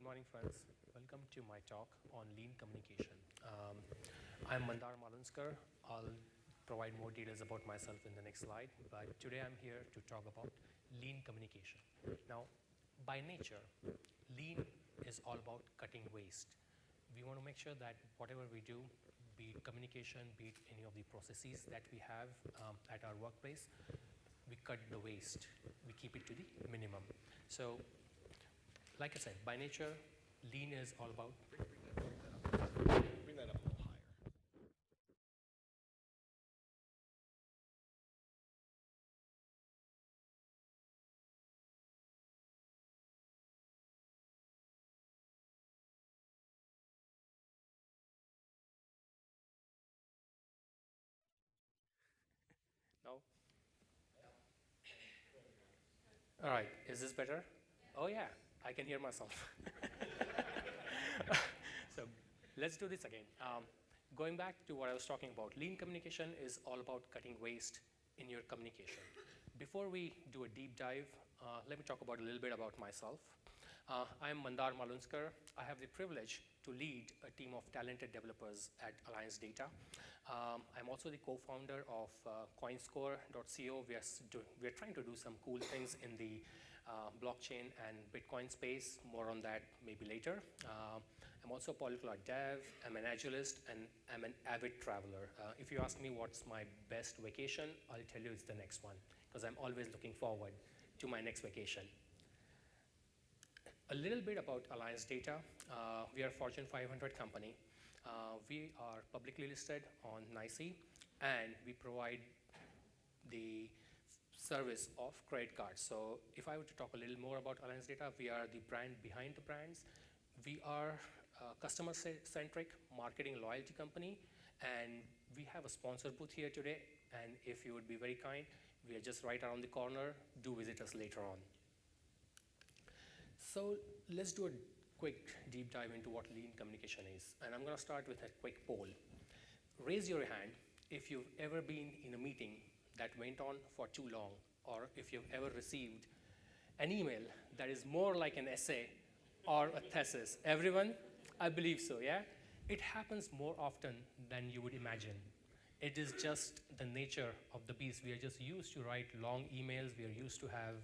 morning, friends. Welcome to my talk on lean communication. I'm Mandar Malunjkar. I'll provide more details about myself in the next slide, but today I'm here to talk about lean communication. Now, by nature, lean is all about cutting waste. We want to make sure that whatever we do, be it communication, be it any of the processes that we have at our workplace, we cut the waste. We keep it to the minimum. So, like I said, by nature, lean is all about. Bring that up a little higher. No? All right, is this better? Oh yeah, I can hear myself. So let's do this again. Going back to what I was talking about, lean communication is all about cutting waste in your communication. Before we do a deep dive, let me talk about a little bit about myself. I'm Mandar Malunjkar. I have the privilege to lead a team of talented developers at Alliance Data. I'm also the co-founder of coinscore.co. We are trying to do some cool things in the blockchain and Bitcoin space. More on that maybe later. I'm also a polyglot dev. I'm an agilist, and I'm an avid traveler. If you ask me what's my best vacation, I'll tell you it's the next one, because I'm always looking forward to my next vacation. A little bit about Alliance Data. We are a Fortune 500 company. We are publicly listed on NYSE, and we provide the service of credit cards. So if I were to talk a little more about Alliance Data, we are the brand behind the brands. We are a customer-centric marketing loyalty company, and we have a sponsor booth here today. And if you would be very kind, we are just right around the corner. Do visit us later on. So let's do a quick deep dive into what lean communication is. And I'm going to start with a quick poll. Raise your hand if you've ever been in a meeting that went on for too long, or if you've ever received an email that is more like an essay or a thesis. Everyone? I believe so, yeah? It happens more often than you would imagine. It is just the nature of the beast. We are just used to write long emails. We are used to have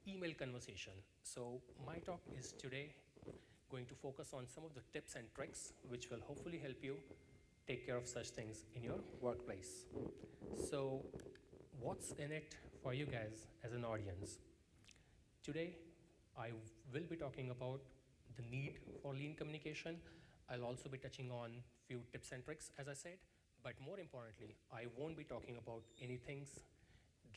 email conversation. So my talk is today going to focus on some of the tips and tricks which will hopefully help you take care of such things in your workplace. So what's in it for you guys as an audience? Today, I will be talking about the need for lean communication. I'll also be touching on a few tips and tricks, as I said, but more importantly, I won't be talking about any things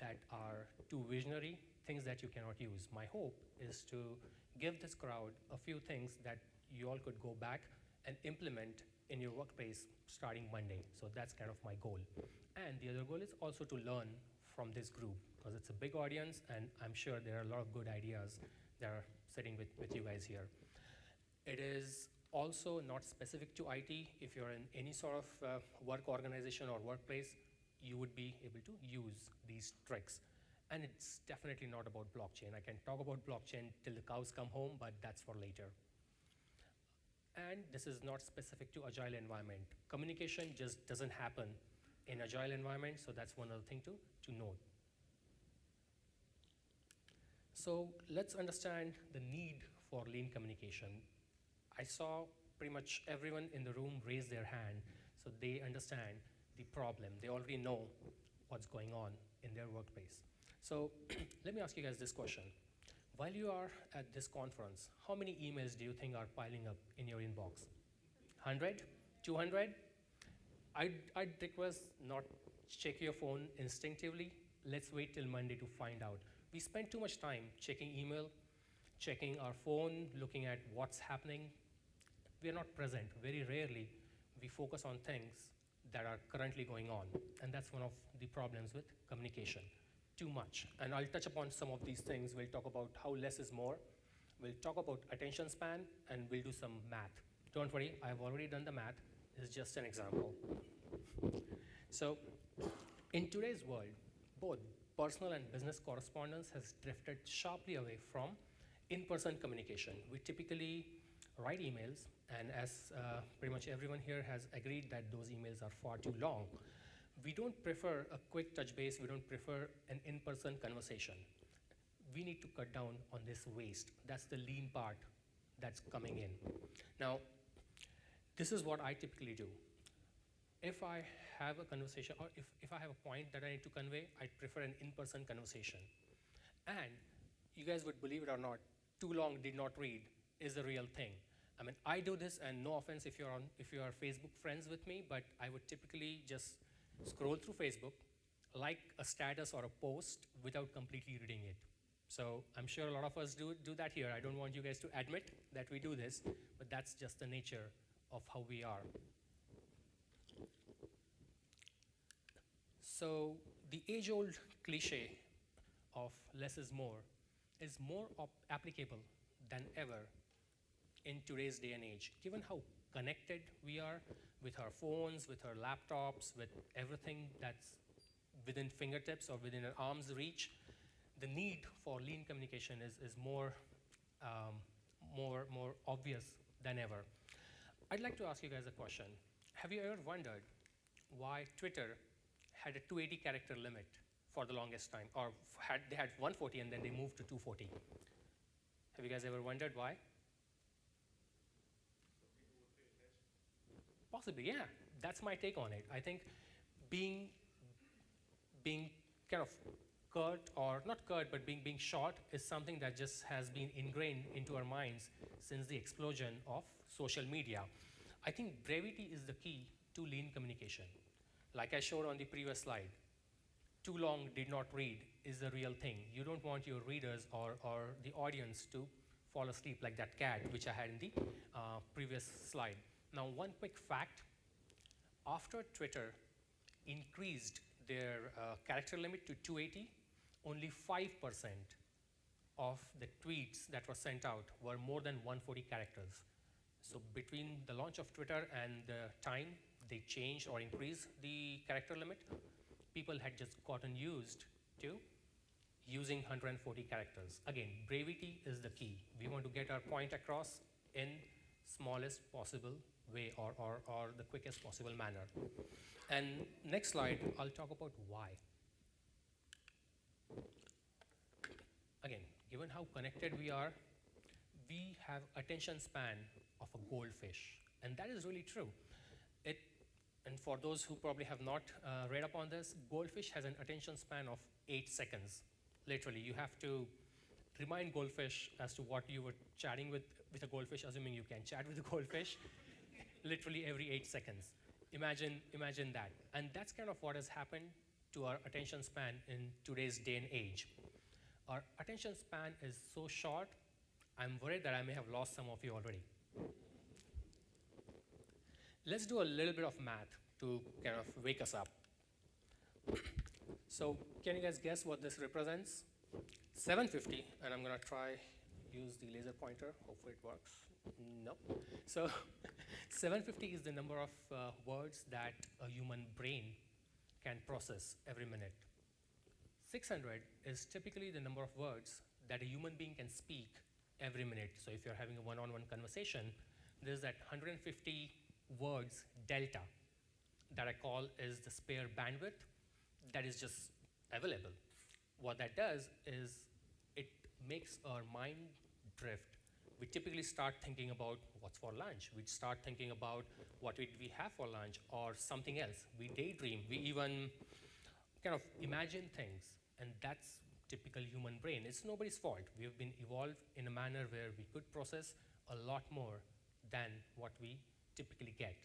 that are too visionary, things that you cannot use. My hope is to give this crowd a few things that you all could go back and implement in your workplace starting Monday. So that's kind of my goal. And the other goal is also to learn from this group, because it's a big audience, and I'm sure there are a lot of good ideas that are sitting with you guys here. It is also not specific to IT. If you're in any sort of work organization or workplace, you would be able to use these tricks. And it's definitely not about blockchain. I can talk about blockchain till the cows come home, but that's for later. And this is not specific to agile environment. Communication just doesn't happen in agile environment, so that's one other thing to note. So let's understand the need for lean communication. I saw pretty much everyone in the room raise their hand, so they understand the problem. They already know what's going on in their workplace. So let me ask you guys this question. While you are at this conference, how many emails do you think are piling up in your inbox? 100? 200? I'd request not check your phone instinctively. Let's wait till Monday to find out. We spend too much time checking email, checking our phone, looking at what's happening. We are not present. Very rarely we focus on things that are currently going on. And that's one of the problems with communication. Too much. And I'll touch upon some of these things. We'll talk about how less is more. We'll talk about attention span, and we'll do some math. Don't worry, I've already done the math. This is just an example. So in today's world, both personal and business correspondence has drifted sharply away from in-person communication. We typically write emails, and as pretty much everyone here has agreed that those emails are far too long, we don't prefer a quick touch base, we don't prefer an in-person conversation. We need to cut down on this waste. That's the lean part that's coming in. Now, this is what I typically do. If I have a conversation, or if I have a point that I need to convey, I prefer an in-person conversation. And you guys would believe it or not, too long did not read is a real thing. I mean, I do this, and no offense if you are Facebook friends with me, but I would typically just scroll through Facebook, like a status or a post without completely reading it. So I'm sure a lot of us do that here. I don't want you guys to admit that we do this, but that's just the nature of how we are. So the age-old cliche of less is more applicable than ever in today's day and age. Given how connected we are with our phones, with our laptops, with everything that's within fingertips or within an arm's reach, the need for lean communication is more obvious than ever. I'd like to ask you guys a question. Have you ever wondered why Twitter had a 280 character limit for the longest time, or they had 140 and then they moved to 240? Have you guys ever wondered why? Possibly, yeah. That's my take on it. I think being kind of curt, or not curt, but being short is something that just has been ingrained into our minds since the explosion of social media. I think brevity is the key to lean communication. Like I showed on the previous slide, too long did not read is the real thing. You don't want your readers or the audience to fall asleep like that cat, which I had in the previous slide. Now, one quick fact, after Twitter increased their character limit to 280, only 5% of the tweets that were sent out were more than 140 characters. So between the launch of Twitter and the time they changed or increased the character limit, people had just gotten used to using 140 characters. Again, brevity is the key. We want to get our point across in smallest possible way, or the quickest possible manner. And next slide, I'll talk about why. Again, given how connected we are, we have attention span of a goldfish, and that is really true. And for those who probably have not read up on this, goldfish has an attention span of 8 seconds. Literally, you have to remind goldfish as to what you were chatting with a goldfish, assuming you can chat with a goldfish, literally every 8 seconds. Imagine that. And that's kind of what has happened to our attention span in today's day and age. Our attention span is so short, I'm worried that I may have lost some of you already. Let's do a little bit of math to kind of wake us up. So can you guys guess what this represents? 750, and I'm gonna try use the laser pointer, hopefully it works. No. So 750 is the number of words that a human brain can process every minute. 600 is typically the number of words that a human being can speak every minute. So if you're having a one-on-one conversation, there's that 150 words delta that I call is the spare bandwidth that is just available. What that does is it makes our mind drift. We typically start thinking about what's for lunch. We start thinking about what we have for lunch or something else. We daydream. We even kind of imagine things, and that's typical human brain. It's nobody's fault. We have been evolved in a manner where we could process a lot more than what we typically get.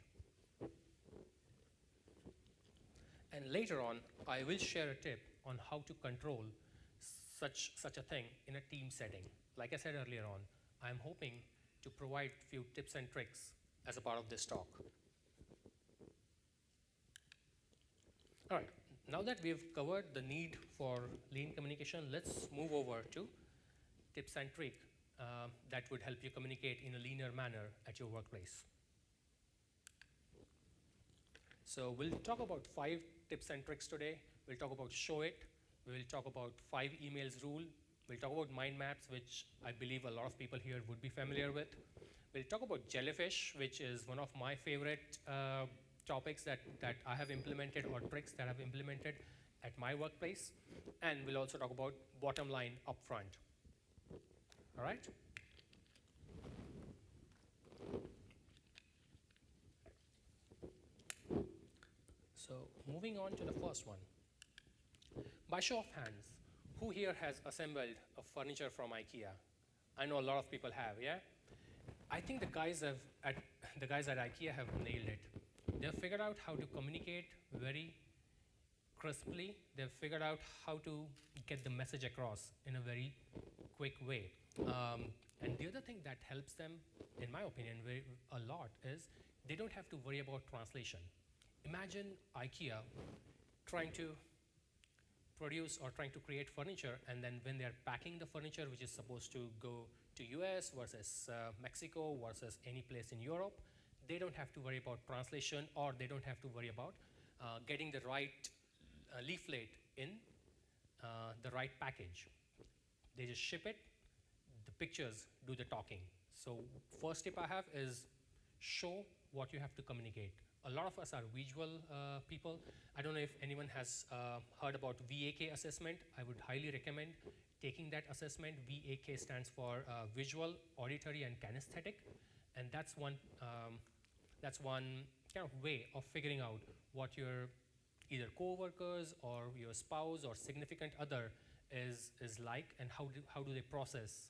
And later on, I will share a tip on how to control such a thing in a team setting. Like I said earlier on, I'm hoping to provide a few tips and tricks as a part of this talk. All right, now that we've covered the need for lean communication, let's move over to tips and tricks that would help you communicate in a leaner manner at your workplace. So we'll talk about 5 tips and tricks today. We'll talk about show it. We will talk about 5 emails rule. We'll talk about mind maps, which I believe a lot of people here would be familiar with. We'll talk about jellyfish, which is one of my favorite topics that I have implemented, or tricks that I've implemented at my workplace. And we'll also talk about bottom line upfront. All right? So moving on to the first one. By show of hands, who here has assembled a furniture from IKEA? I know a lot of people have, yeah? I think the guys at IKEA have nailed it. They've figured out how to communicate very crisply. They've figured out how to get the message across in a very quick way. And the other thing that helps them, in my opinion, a lot is they don't have to worry about translation. Imagine IKEA trying to produce or trying to create furniture, and then when they're packing the furniture, which is supposed to go to US versus Mexico versus any place in Europe, they don't have to worry about translation, or they don't have to worry about getting the right leaflet in the right package. They just ship it, the pictures do the talking. So first tip I have is show what you have to communicate. A lot of us are visual people. I don't know if anyone has heard about VAK assessment. I would highly recommend taking that assessment. VAK stands for visual, auditory, and kinesthetic. And that's one kind of way of figuring out what your either co-workers or your spouse or significant other is like, and how do they process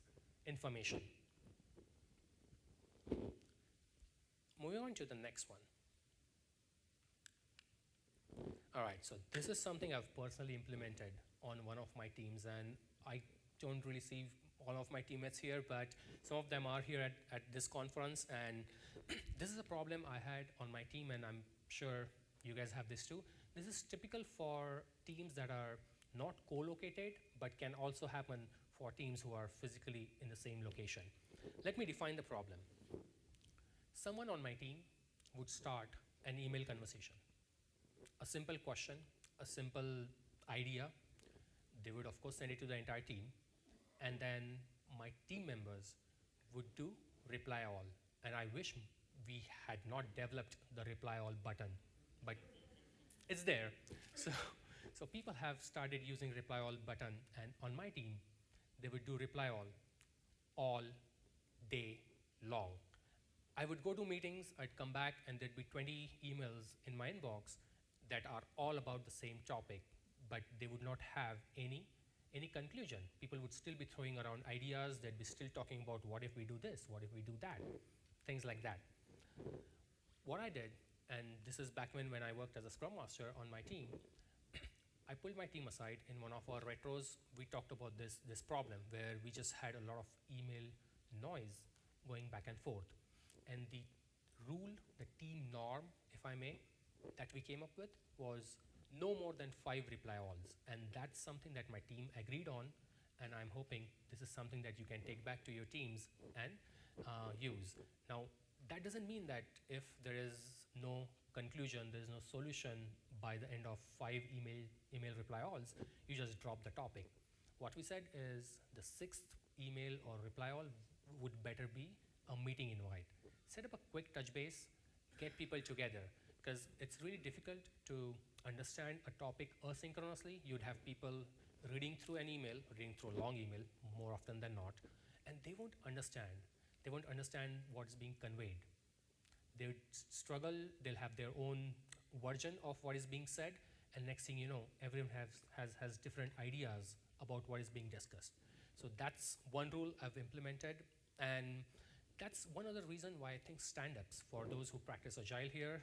information. Moving on to the next one. All right, so this is something I've personally implemented on one of my teams, and I don't really see all of my teammates here, but some of them are here at this conference, and this is a problem I had on my team, and I'm sure you guys have this too. This is typical for teams that are not co-located, but can also happen for teams who are physically in the same location. Let me define the problem. Someone on my team would start an email conversation. A simple question, a simple idea. They would, of course, send it to the entire team. And then my team members would do reply all. And I wish we had not developed the reply all button, but it's there. So people have started using reply all button, and on my team, they would do reply all day long. I would go to meetings, I'd come back, and there'd be 20 emails in my inbox that are all about the same topic, but they would not have any conclusion. People would still be throwing around ideas. They'd be still talking about what if we do this, what if we do that, things like that. What I did, and this is back when I worked as a Scrum Master on my team, I pulled my team aside in one of our retros. We talked about this problem where we just had a lot of email noise going back and forth. And the rule, the team norm, if I may, that we came up with was no more than 5 reply alls. And that's something that my team agreed on, and I'm hoping this is something that you can take back to your teams and use. Now, that doesn't mean that if there is no conclusion, there is no solution by the end of 5 email reply alls, you just drop the topic. What we said is the 6th email or reply all would better be a meeting invite. Set up a quick touch base, get people together, because it's really difficult to understand a topic asynchronously. You'd have people reading through an email, reading through a long email more often than not, and they won't understand. They won't understand what's being conveyed. They would struggle, they'll have their own version of what is being said, and next thing you know, everyone has different ideas about what is being discussed. So that's one rule I've implemented, and that's one other reason why I think stand-ups, for those who practice Agile here,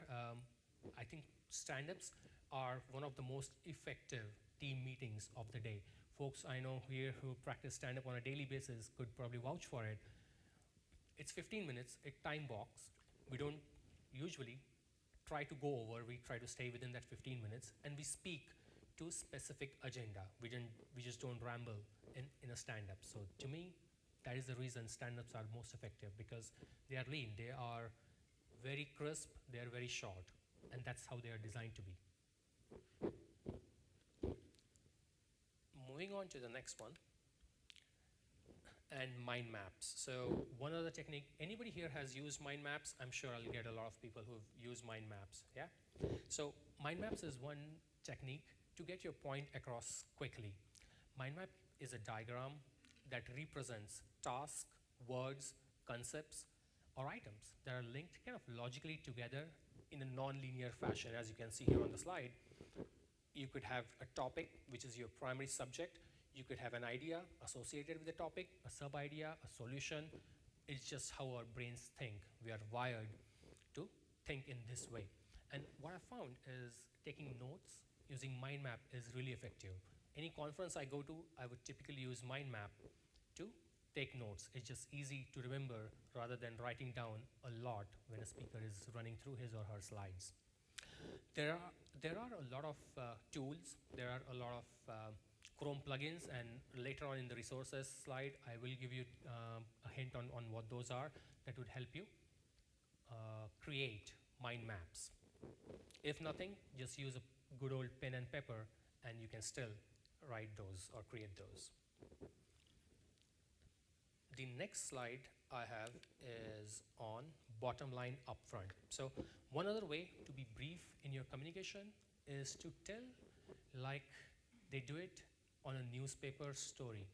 I think stand-ups are one of the most effective team meetings of the day. Folks I know here who practice stand-up on a daily basis could probably vouch for it. It's 15 minutes, it's time boxed. We don't usually try to go over, we try to stay within that 15 minutes, and we speak to specific agenda. We just don't ramble in a stand-up. So to me, that is the reason stand-ups are most effective, because they are lean, they are very crisp, they are very short, and that's how they are designed to be. Moving on to the next one. and mind maps. So one other technique, anybody here has used mind maps? I'm sure I'll get a lot of people who've used mind maps, yeah? So mind maps is one technique to get your point across quickly. Mind map is a diagram that represents tasks, words, concepts, or items that are linked kind of logically together in a non-linear fashion, as you can see here on the slide. You could have a topic, which is your primary subject. You could have an idea associated with the topic, a sub-idea, a solution. It's just how our brains think. We are wired to think in this way. And what I found is taking notes using mind map is really effective. Any conference I go to, I would typically use mind map to take notes. It's just easy to remember rather than writing down a lot when a speaker is running through his or her slides. There are a lot of tools. There are a lot of Chrome plugins, and later on in the resources slide, I will give you a hint on what those are that would help you create mind maps. If nothing, just use a good old pen and paper, and you can still write those or create those. The next slide I have is on bottom line upfront. So one other way to be brief in your communication is to tell like they do it on a newspaper story.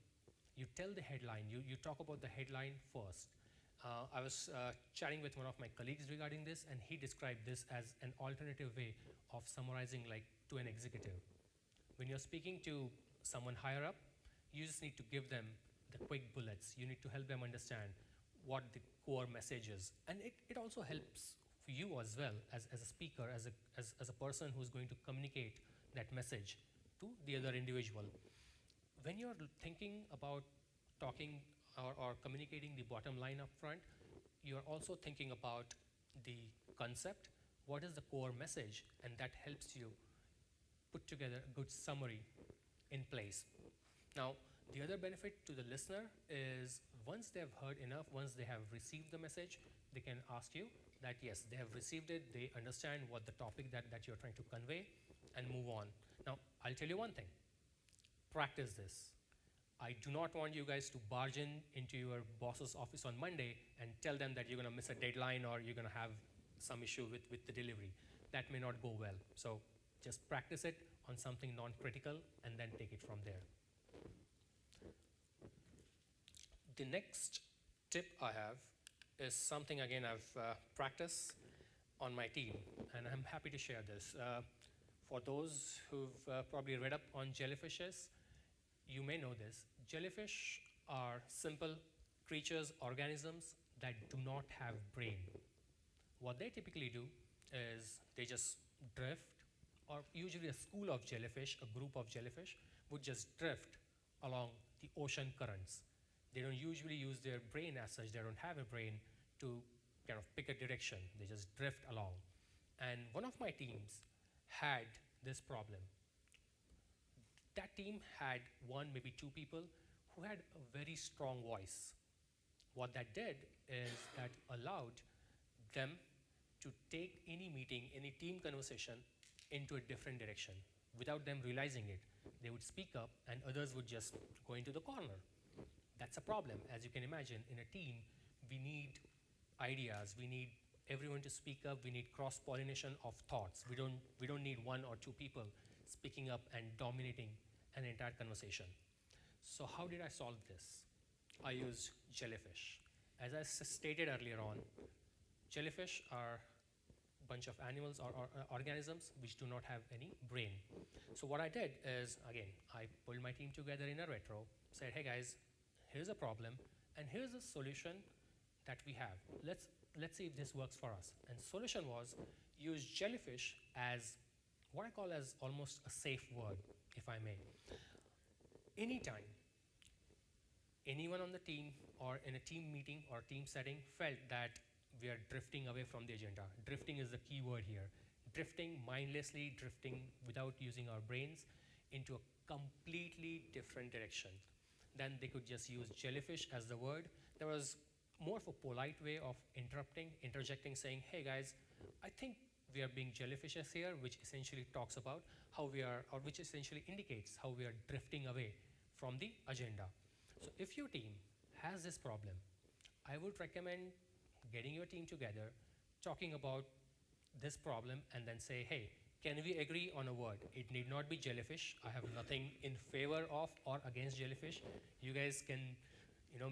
You tell the headline, you talk about the headline first. I was chatting with one of my colleagues regarding this, and he described this as an alternative way of summarizing like to an executive. When you're speaking to someone higher up, you just need to give them the quick bullets. You need to help them understand what the core message is. And it also helps for you as well as a speaker, as a person who's going to communicate that message to the other individual. When you're thinking about talking or communicating the bottom line up front, you're also thinking about the concept, what is the core message, and that helps you put together a good summary in place. Now, the other benefit to the listener is once they've heard enough, once they have received the message, they can ask you that yes, they have received it, they understand what the topic that you're trying to convey, and move on. Now, I'll tell you one thing, practice this. I do not want you guys to barge into your boss's office on Monday and tell them that you're gonna miss a deadline or you're gonna have some issue with the delivery. That may not go well. So just practice it on something non-critical and then take it from there. The next tip I have is something, again, I've practiced on my team, and I'm happy to share this. For those who've probably read up on jellyfishes, you may know this. Jellyfish are simple creatures, organisms that do not have brain. What they typically do is they just drift, or usually a school of jellyfish, a group of jellyfish, would just drift along the ocean currents. They don't usually use their brain as such. They don't have a brain to kind of pick a direction. They just drift along. And one of my teams had this problem. That team had one, maybe two people who had a very strong voice. What that did is that allowed them to take any meeting, any team conversation into a different direction without them realizing it. They would speak up and others would just go into the corner. That's a problem. As you can imagine, in a team, we need ideas, we need everyone to speak up, we need cross-pollination of thoughts. We don't need one or two people speaking up and dominating an entire conversation. So how did I solve this? I used jellyfish. As I stated earlier on, jellyfish are a bunch of animals or organisms which do not have any brain. So what I did is, again, I pulled my team together in a retro, said, hey guys, here's a problem, and here's a solution that we have. Let's see if this works for us. And solution was use jellyfish as what I call as almost a safe word, if I may. Anytime anyone on the team or in a team meeting or team setting felt that we are drifting away from the agenda, drifting is the key word here, drifting mindlessly, drifting without using our brains into a completely different direction, then they could just use jellyfish as the word. There was more of a polite way of interjecting, saying, hey guys, I think we are being jellyfishes here, which essentially talks about how we are, or which essentially indicates how we are drifting away from the agenda. So if your team has this problem, I would recommend getting your team together, talking about this problem, and then say, hey, can we agree on a word? It need not be jellyfish. I have nothing in favor of or against jellyfish. You guys can,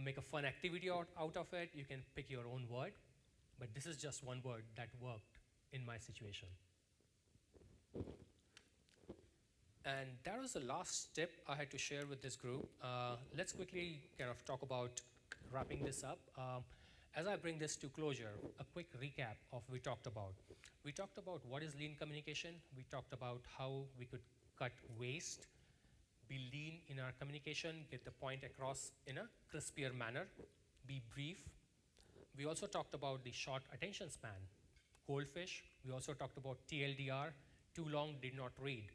make a fun activity out of it. You can pick your own word, but this is just one word that worked in my situation. And that was the last tip I had to share with this group. Let's quickly kind of talk about wrapping this up. As I bring this to closure, a quick recap of what we talked about. We talked about what is lean communication. We talked about how we could cut waste, be lean in our communication, get the point across in a crispier manner, be brief. We also talked about the short attention span, goldfish. We also talked about TLDR, too long, did not read.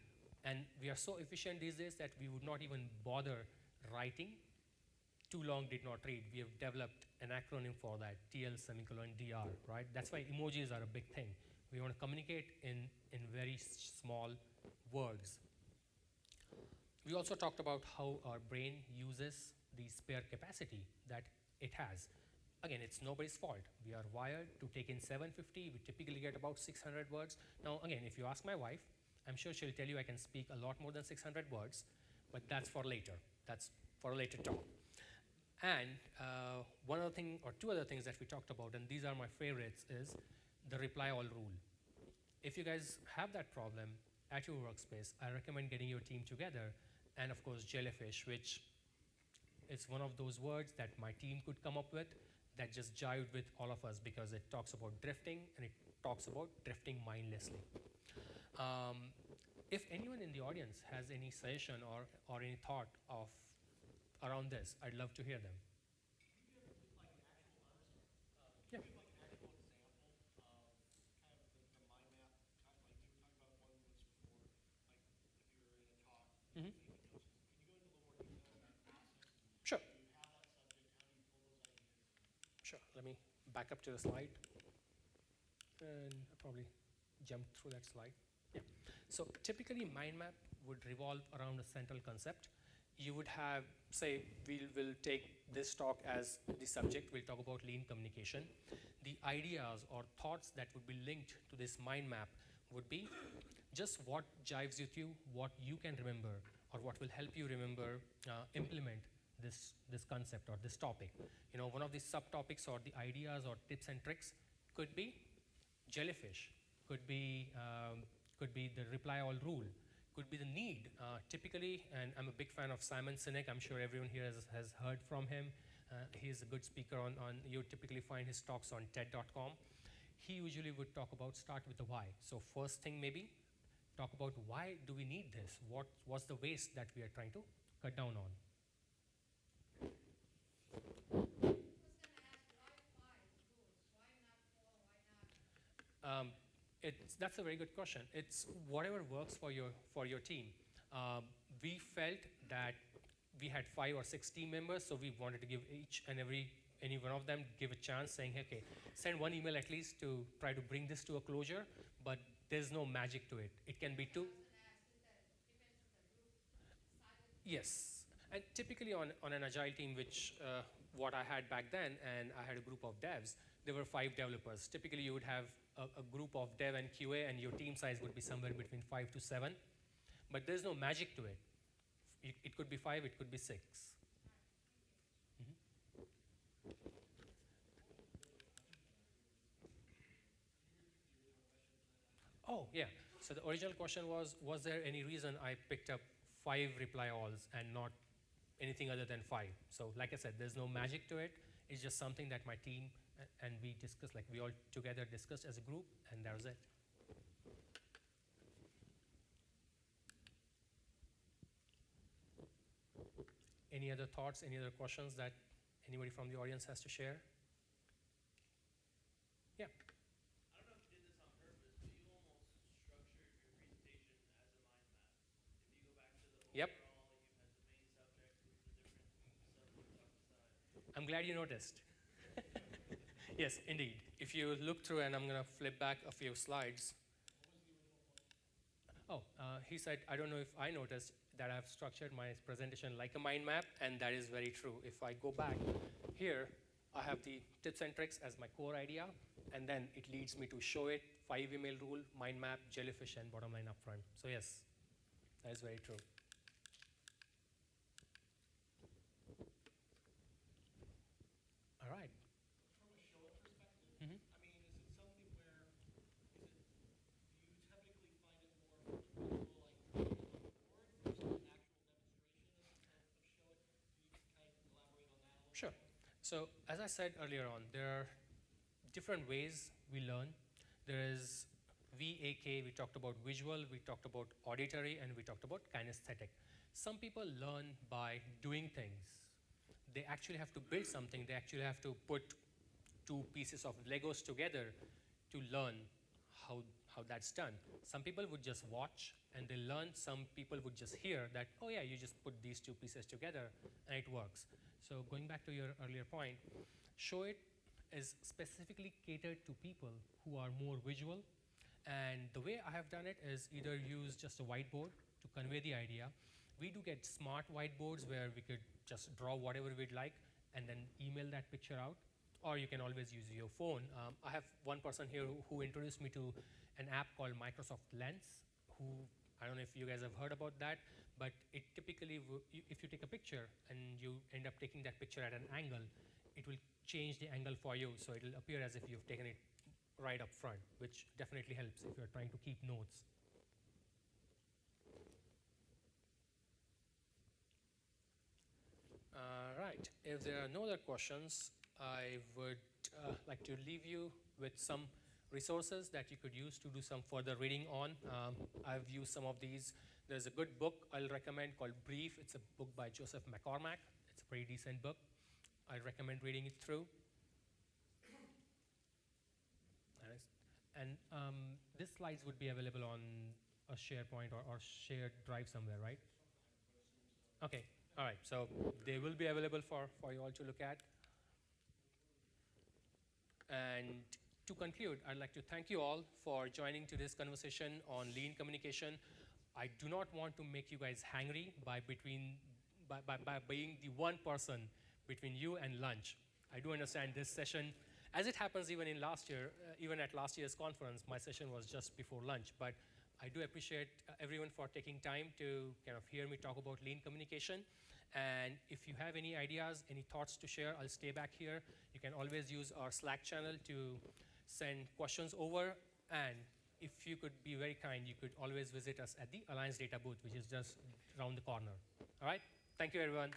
And we are so efficient these days that we would not even bother writing. Too long, did not read. We have developed an acronym for that, TL:DR, right? That's why emojis are a big thing. We want to communicate in very small words. We also talked about how our brain uses the spare capacity that it has. Again, it's nobody's fault. We are wired to take in 750. We typically get about 600 words. Now, again, if you ask my wife, I'm sure she'll tell you I can speak a lot more than 600 words, but that's for later. That's for a later talk. And one other thing, or two other things that we talked about, and these are my favorites, is the reply all rule. If you guys have that problem at your workspace, I recommend getting your team together, and of course jellyfish, which is one of those words that my team could come up with that just jived with all of us, because it talks about drifting and it talks about drifting mindlessly. If anyone in the audience has any suggestion or any thought of around this, I'd love to hear them. Yeah. Mm-hmm. Sure. Sure. Let me back up to the slide. And I'll probably jump through that slide. Yeah. So typically, mind map would revolve around a central concept. You would have, say, we'll take this talk as the subject. We'll talk about lean communication. The ideas or thoughts that would be linked to this mind map would be just what jives with you, what you can remember, or what will help you remember, implement this concept or this topic. One of the subtopics or the ideas or tips and tricks could be jellyfish, could be the reply all rule, could be the need. Typically, and I'm a big fan of Simon Sinek. I'm sure everyone here has heard from him. He's a good speaker on you typically find his talks on TED.com. He usually would talk about start with the why. So first thing maybe, talk about why do we need this? What's the waste that we are trying to cut down on? That's a very good question. It's whatever works for your team. We felt that we had 5 or 6 team members, so we wanted to give each and any one of them give a chance, saying, okay, send one email at least to try to bring this to a closure, but there's no magic to it. It can be two. Yes, and typically on an agile team, which what I had back then, and I had a group of devs, there were 5 developers. Typically you would have a group of dev and QA, and your team size would be somewhere between 5 to 7, but there's no magic to it. It could be 5, it could be 6. Oh, yeah. So the original question was there any reason I picked up 5 reply alls and not anything other than 5? So like I said, there's no magic to it. It's just something that my team and we discussed, like we all together discussed as a group, and that was it. Any other thoughts, any other questions that anybody from the audience has to share? Yeah. I don't know if you did this on purpose, but you almost structured your presentation as a mind map. If you go back to the overall, Yep. you had the main subject with the different subgroups off the side. I'm glad you noticed. Yes, indeed. If you look through, and I'm going to flip back a few slides. Oh, he said, I don't know if I noticed, that I've structured my presentation like a mind map, and that is very true. If I go back here, I have the tips and tricks as my core idea, and then it leads me to show it, 5 email rule, mind map, jellyfish, and bottom line upfront. So yes, that is very true. All right. From a show perspective, Mhm. I mean, is it something where, do you typically find it more visual, like on the board, versus an actual demonstration of show it? You can kind of elaborate on that a little Sure. bit more? So as I said earlier on, there are different ways we learn. There is VAK, we talked about visual, we talked about auditory, and we talked about kinesthetic. Some people learn by doing things. They actually have to build something. They actually have to put two pieces of Legos together to learn how that's done. Some people would just watch and they learn. Some people would just hear that, oh yeah, you just put these two pieces together and it works. So going back to your earlier point, Show It is specifically catered to people who are more visual. And the way I have done it is either use just a whiteboard to convey the idea. We do get smart whiteboards where we could just draw whatever we'd like and then email that picture out. Or you can always use your phone. I have one person here who introduced me to an app called Microsoft Lens, who, I don't know if you guys have heard about that, but it typically, if you take a picture and you end up taking that picture at an angle, it will change the angle for you, so it will appear as if you've taken it right up front, which definitely helps if you're trying to keep notes. Right, if there are no other questions, I would like to leave you with some resources that you could use to do some further reading on. I've used some of these. There's a good book I'll recommend called Brief. It's a book by Joseph McCormack. It's a pretty decent book. I recommend reading it through. And these slides would be available on a SharePoint or shared drive somewhere, right? Okay, all right. So they will be available for you all to look at. And to conclude, I'd like to thank you all for joining to this conversation on lean communication. I do not want to make you guys hangry by being the one person between you and lunch. I do understand this session, as it happens even in last year, even at last year's conference, my session was just before lunch. But I do appreciate everyone for taking time to kind of hear me talk about lean communication. And if you have any ideas, any thoughts to share, I'll stay back here. You can always use our Slack channel to send questions over. And if you could be very kind, you could always visit us at the Alliance Data booth, which is just around the corner. All right? Thank you, everyone.